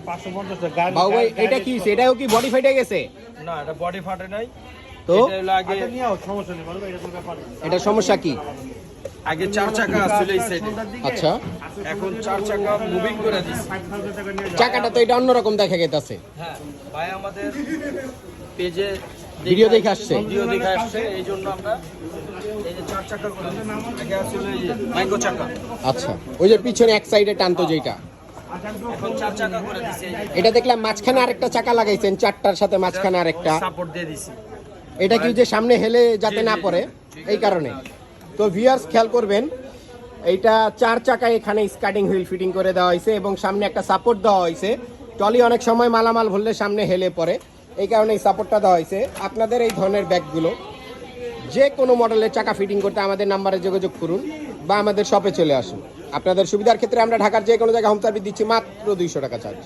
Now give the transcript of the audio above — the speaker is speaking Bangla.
550 টাকা বাবু ভাই এটা কি সেটাও কি বডি ফেটে গেছে? না এটা বডি ফাটে নাই তো এটা লাগে আচ্ছা নিও সমস্যা নেই বলবে এটা কোনো ব্যাপার না এটা সমস্যা কি? আগে 4 চাকা ছিল এই সাইডে আচ্ছা এখন 4 চাকা মুভিং করে দিছি 5000 টাকা নিয়ে চাকাটা তো এটা অন্যরকম দেখা গেছে। হ্যাঁ ভাই আমাদের পেজে ভিডিও দেখে আসছে। ভিডিও দেখে আসছে এইজন্য আমরা এই যে 4 চাকা করে আগে আসলে এই যে মাইক্রো চাকা আচ্ছা ওই যে পিছনে এক সাইডে টানতো যেটা এখন 4 চাকা করে দিছি এটা দেখলাম মাঝখানে আরেকটা চাকা লাগাইছেন চারটার সাথে মাঝখানে আরেকটা সাপোর্ট দিয়ে দিছি এটা কি যে সামনে হেলে যাতে না পড়ে এই কারণে। তো ভিউয়ার্স খেয়াল করবেন এইটা 4 চাকা এখানে স্কার্টিং হুইল ফিটিং করে দেওয়া হয়েছে এবং সামনে একটা সাপোর্ট দেওয়া হয়েছে। টলি অনেক সময় মালামাল ভরলে সামনে হেলে পড়ে এই কারণে এই সাপোর্টটা দেওয়া হয়েছে। আপনাদের এই ধরনের ব্যাগগুলো যে কোনো মডেলের চাকা ফিটিং করতে আমাদের নাম্বারে যোগাযোগ করুন বা আমাদের শপে চলে আসুন। আপনাদের সুবিধার ক্ষেত্রে আমরা ঢাকার যে কোনো জায়গায় হোম সার্ভিস দিচ্ছি মাত্র 200 টাকা চার্জ।